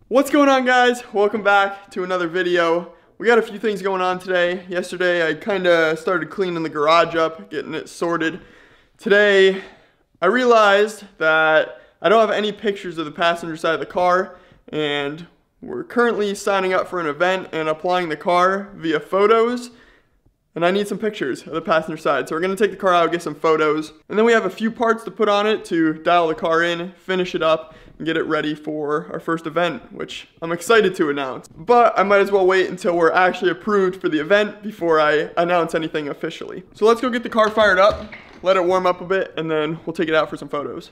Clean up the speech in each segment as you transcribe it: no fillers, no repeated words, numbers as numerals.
What's going on, guys? Welcome back to another video. We got a few things going on today. Yesterday I kind of started cleaning the garage up, getting it sorted. Today I realized that I don't have any pictures of the passenger side of the car, and we're currently signing up for an event and applying the car via photos. And I need some pictures of the passenger side. So we're gonna take the car out, get some photos. And then we have a few parts to put on it to dial the car in, finish it up, and get it ready for our first event, which I'm excited to announce. But I might as well wait until we're actually approved for the event before I announce anything officially. So let's go get the car fired up, let it warm up a bit, and then we'll take it out for some photos.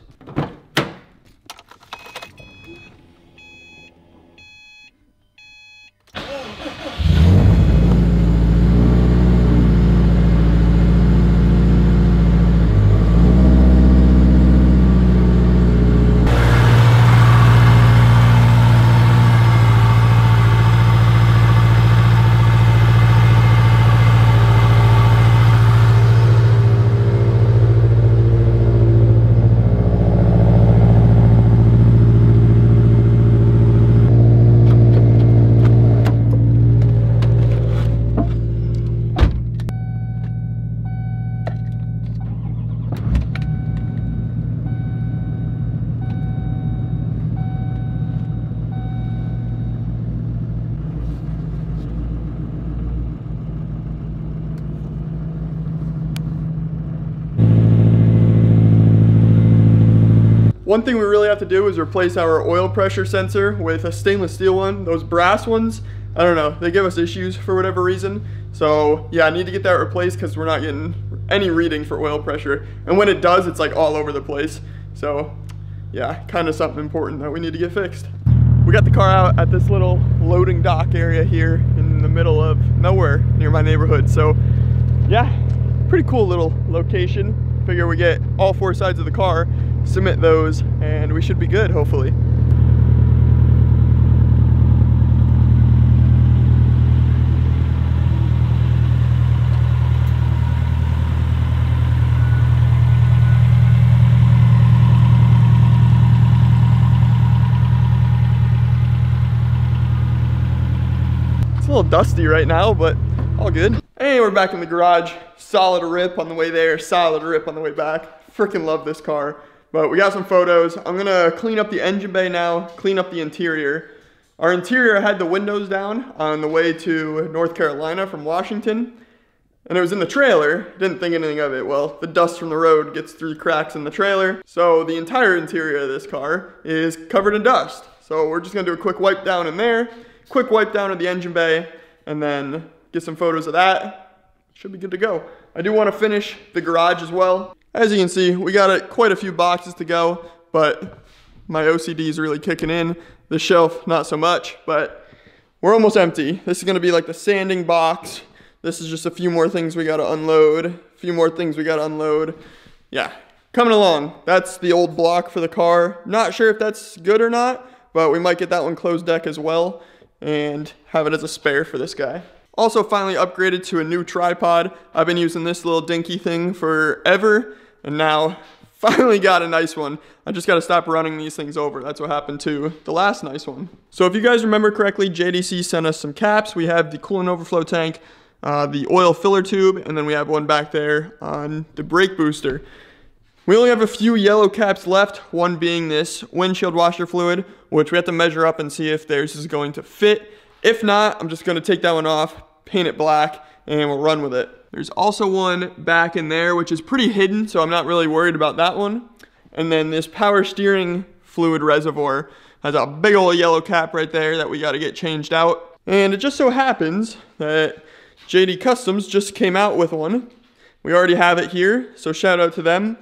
One thing we really have to do is replace our oil pressure sensor with a stainless steel one. Those brass ones, I don't know, they give us issues for whatever reason. So yeah, I need to get that replaced because we're not getting any reading for oil pressure. And when it does, it's like all over the place. So yeah, kind of something important that we need to get fixed. We got the car out at this little loading dock area here in the middle of nowhere near my neighborhood. So yeah, pretty cool little location. Figure we get all four sides of the car, submit those, and we should be good, hopefully. It's a little dusty right now, but all good. Hey, we're back in the garage. Solid rip on the way there, solid rip on the way back. Freaking love this car. But we got some photos. I'm gonna clean up the engine bay now, clean up the interior. Our interior had the windows down on the way to North Carolina from Washington, and it was in the trailer. Didn't think anything of it. Well, the dust from the road gets through the cracks in the trailer, so the entire interior of this car is covered in dust. So we're just gonna do a quick wipe down in there, quick wipe down of the engine bay, and then get some photos of that. Should be good to go. I do want to finish the garage as well. As you can see, we got quite a few boxes to go, but my OCD is really kicking in. The shelf, not so much, but we're almost empty. This is gonna be like the sanding box. This is just a few more things we gotta unload. A few more things we gotta unload. Yeah, coming along. That's the old block for the car. Not sure if that's good or not, but we might get that one closed deck as well and have it as a spare for this guy. Also finally upgraded to a new tripod. I've been using this little dinky thing forever, and now finally got a nice one. I just gotta stop running these things over. That's what happened to the last nice one. So if you guys remember correctly, JDC sent us some caps. We have the coolant overflow tank, the oil filler tube, and then we have one back there on the brake booster. We only have a few yellow caps left, one being this windshield washer fluid, which we have to measure up and see if theirs is going to fit. If not, I'm just gonna take that one off, paint it black, and we'll run with it. There's also one back in there, which is pretty hidden, so I'm not really worried about that one. And then this power steering fluid reservoir has a big old yellow cap right there that we gotta get changed out. And it just so happens that JD Customs just came out with one. We already have it here, so shout out to them.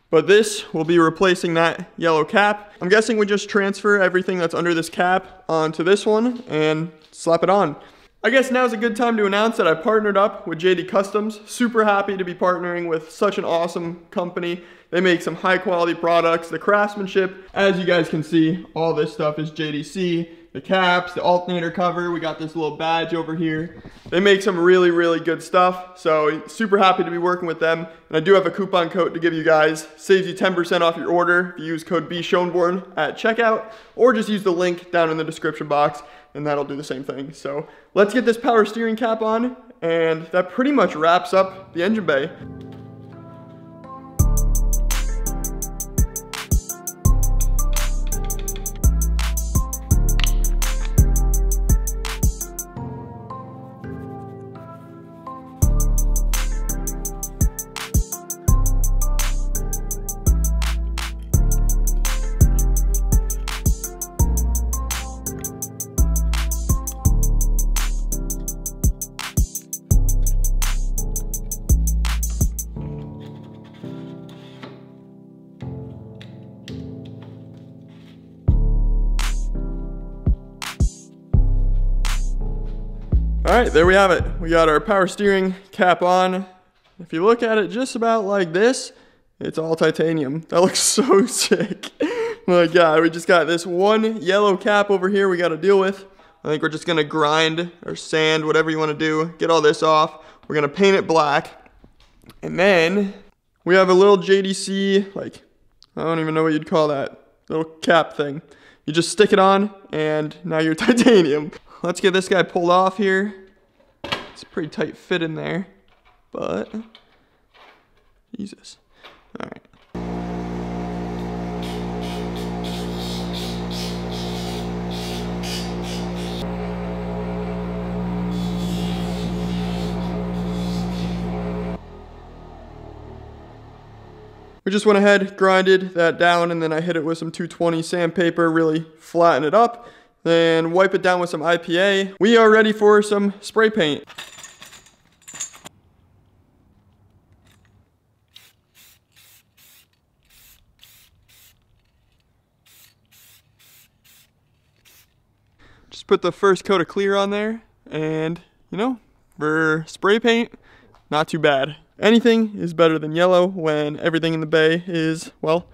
But this will be replacing that yellow cap. I'm guessing we just transfer everything that's under this cap onto this one and slap it on. I guess now's a good time to announce that I partnered up with JD Customs. Super happy to be partnering with such an awesome company. They make some high quality products. The craftsmanship, as you guys can see, all this stuff is JDC. The caps, the alternator cover, we got this little badge over here. They make some really, really good stuff. So super happy to be working with them. And I do have a coupon code to give you guys. Saves you 10% off your order if you use code BSchonborn at checkout, or just use the link down in the description box and that'll do the same thing. So let's get this power steering cap on, and that pretty much wraps up the engine bay. All right, there we have it. We got our power steering cap on. If you look at it just about like this, it's all titanium. That looks so sick. My God, we just got this one yellow cap over here we got to deal with. I think we're just gonna grind or sand, whatever you want to do, get all this off. We're gonna paint it black. And then we have a little JDC, like, I don't even know what you'd call that, little cap thing. You just stick it on and now you're titanium. Let's get this guy pulled off here. It's a pretty tight fit in there, but Jesus. All right. We just went ahead, grinded that down, and then I hit it with some 220 sandpaper, really flatten it up. Then wipe it down with some IPA. We are ready for some spray paint. Just put the first coat of clear on there, and you know, for spray paint, not too bad. Anything is better than yellow when everything in the bay is, well,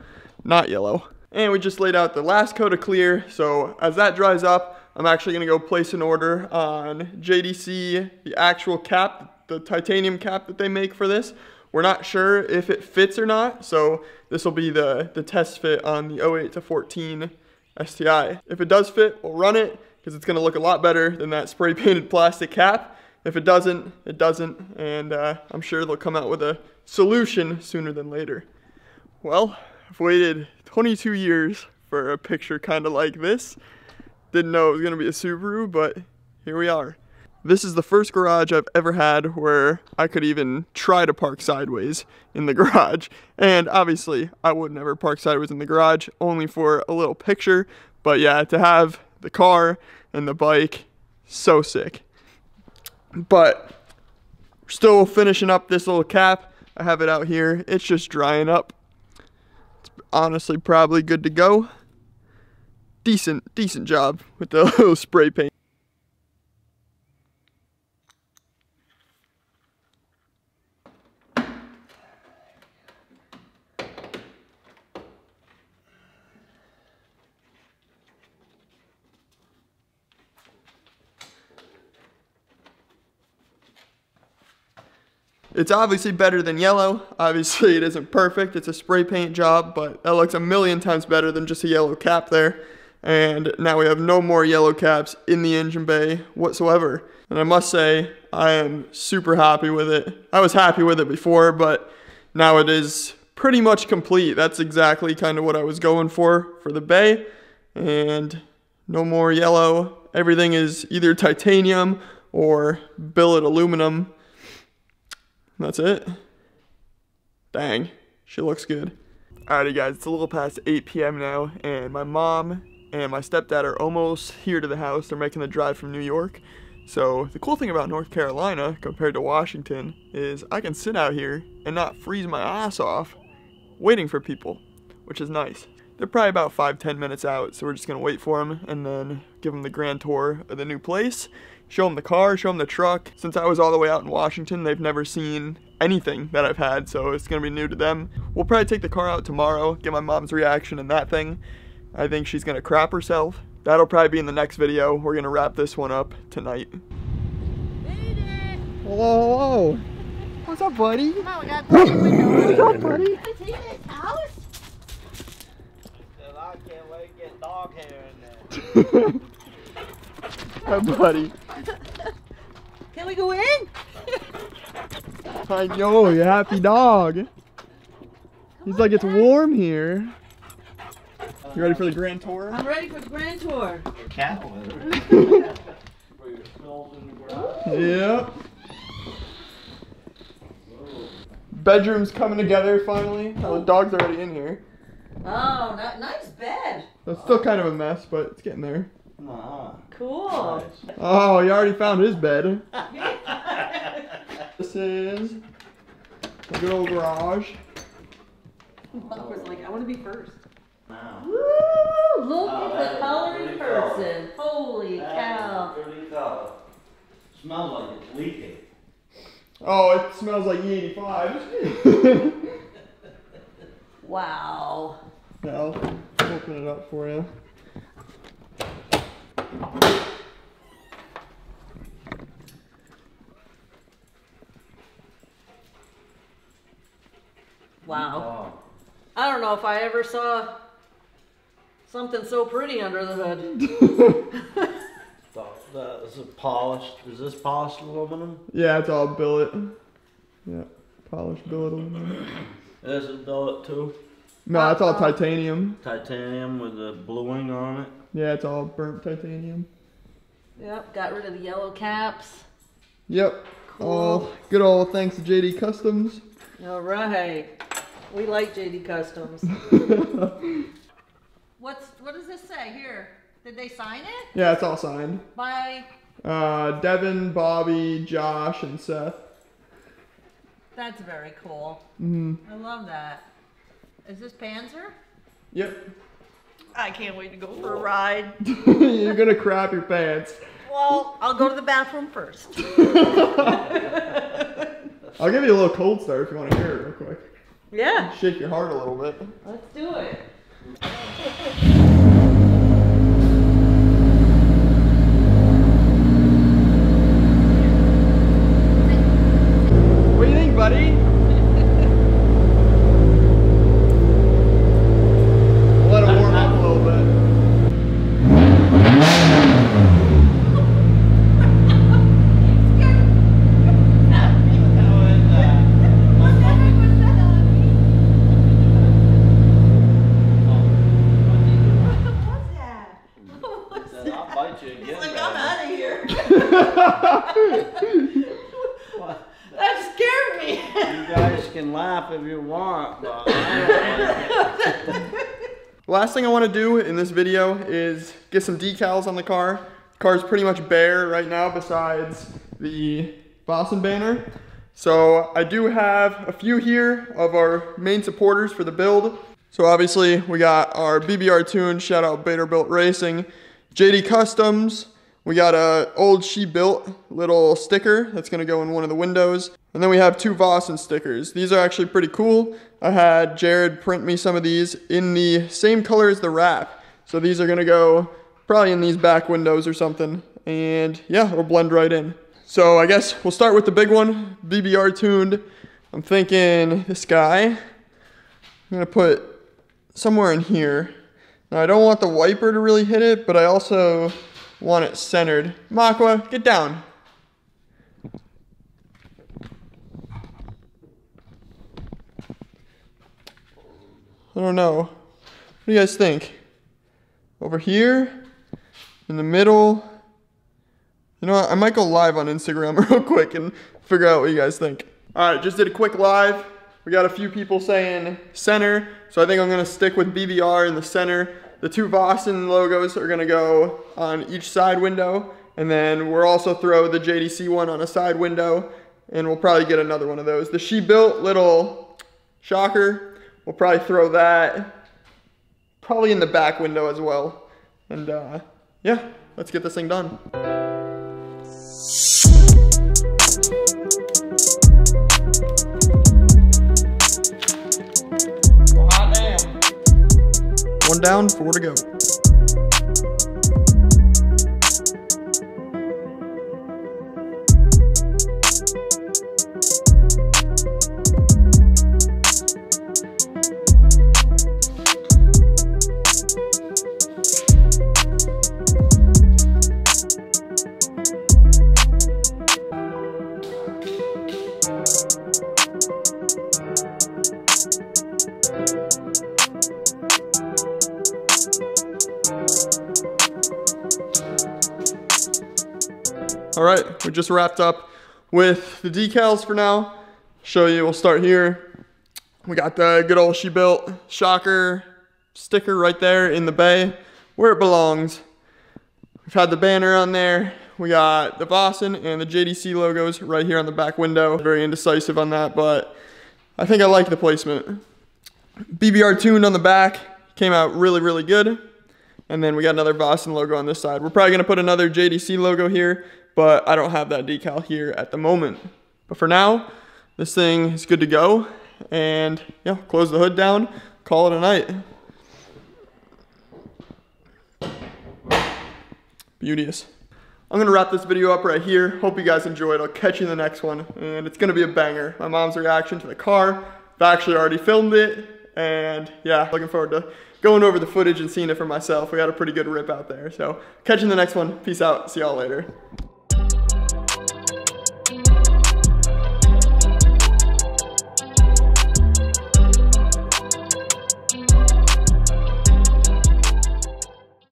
not yellow. And we just laid out the last coat of clear, so as that dries up, I'm actually gonna go place an order on JDC, the actual cap, the titanium cap that they make for this. We're not sure if it fits or not, so this will be the test fit on the 08 to 14 STI. If it does fit, we'll run it, because it's gonna look a lot better than that spray painted plastic cap. If it doesn't, it doesn't, and I'm sure they'll come out with a solution sooner than later. Well, I've waited 22 years for a picture kind of like this. Didn't know it was gonna be a Subaru, but here we are. This is the first garage I've ever had where I could even try to park sideways in the garage. And obviously, I would never park sideways in the garage, only for a little picture. But yeah, to have the car and the bike, so sick. But we're still finishing up this little cap. I have it out here. It's just drying up. It's honestly probably good to go. Decent job with the little spray paint. It's obviously better than yellow. Obviously it isn't perfect, it's a spray paint job, but that looks a million times better than just a yellow cap there. And now we have no more yellow caps in the engine bay whatsoever. And I must say, I am super happy with it. I was happy with it before, but now it is pretty much complete. That's exactly kind of what I was going for the bay. And no more yellow. Everything is either titanium or billet aluminum. That's it. Dang, she looks good. Alrighty guys, it's a little past 8 p.m. now, and my mom and my stepdad are almost here to the house. They're making the drive from New York. So the cool thing about North Carolina compared to Washington is I can sit out here and not freeze my ass off waiting for people, which is nice. they're probably about 5-10 minutes out, so we're just gonna wait for them and then give them the grand tour of the new place, show them the car, show them the truck. Since I was all the way out in Washington, they've never seen anything that I've had, so it's gonna be new to them. We'll probably take the car out tomorrow, get my mom's reaction and that thing. I think she's gonna crap herself. That'll probably be in the next video. We're gonna wrap this one up tonight. Hello, hello. What's up, buddy? Come on, we got the window. What's up, buddy? Can I see this house? I can't wait to get dog hair in there. Hi, buddy. Can we go in? I know, you happy dog. He's like, it's warm here. You ready for the grand tour? I'm ready for the grand tour. Your cat litter. For your spills in the garage. Yep. Bedroom's coming together finally. Oh, the dog's already in here. Oh, nice bed. It's still kind of a mess, but it's getting there. Cool. Oh, you already found his bed. This is a good old garage. I was like, I want to be first. Wow. Woo! Look Oh, at that the is coloring pretty person. Holy That cow. is pretty color. Smells like it's leaking. Oh, it smells like E85. Wow. Yeah, I'll open it up for you. Wow. I don't know if I ever saw something so pretty under the hood. Is it polished? Is this polished aluminum? Yeah, it's all billet. Yeah, polished billet aluminum. This is billet too. No, it's all titanium. Titanium with the bluing on it. Yeah, it's all burnt titanium. Yep, got rid of the yellow caps. Yep. Cool. All good old thanks to JD Customs. All right. We like JD Customs. What does this say here? Did they sign it? Yeah, it's all signed. By, Devin, Bobby, Josh, and Seth. that's very cool. Mm-hmm. I love that. Is this Panzer? Yep. I can't wait to go for a ride. You're gonna crap your pants. Well, I'll go to the bathroom first. I'll give you a little cold start if you want to hear it real quick. Yeah, Shake your heart a little bit. let's do it. What do you think, buddy? Let it warm up a little bit. I'll bite you again. It's like, I'm out of here. What? That scared me. You guys can laugh if you want, but I don't like it. Last thing I want to do in this video is get some decals on the car. The car's pretty much bare right now besides the Boston banner. So I do have a few here of our main supporters for the build. So obviously we got our BBR Tune, shout out Baderbilt Racing, JD Customs. We got a old She Built little sticker that's gonna go in one of the windows. And then we have two Vossen stickers. These are actually pretty cool. I had Jared print me some of these in the same color as the wrap. So these are gonna go probably in these back windows or something. And yeah, it'll blend right in. So I guess we'll start with the big one, BBR tuned. I'm thinking this guy. I'm gonna put somewhere in here. Now I don't want the wiper to really hit it, but I also want it centered. Makwa, get down. I don't know. What do you guys think? Over here? In the middle? You know what? I might go live on Instagram real quick and figure out what you guys think. All right, just did a quick live. We got a few people saying center, so I think I'm gonna stick with BBR in the center. The two Vossen logos are gonna go on each side window, and then we'll also throw the JDC one on a side window, and we'll probably get another one of those. The She Built little shocker, we'll probably throw that probably in the back window as well. And yeah, let's get this thing done. Well, hot damn. One down, 4 to go. All right, we just wrapped up with the decals for now. Show you, we'll start here. We got the good old She-Built shocker sticker right there in the bay where it belongs. We've had the banner on there. We got the Vossen and the JDC logos right here on the back window. Very indecisive on that, but I think I like the placement. BBR tuned on the back, came out really, really good. And then we got another Vossen logo on this side. We're probably gonna put another JDC logo here, but I don't have that decal here at the moment. But for now, this thing is good to go. And yeah, close the hood down, call it a night. Beauteous. I'm gonna wrap this video up right here. Hope you guys enjoyed. I'll catch you in the next one. And it's gonna be a banger. My mom's reaction to the car. I've actually already filmed it. And yeah, looking forward to going over the footage and seeing it for myself. We got a pretty good rip out there. So catch you in the next one. Peace out. See y'all later.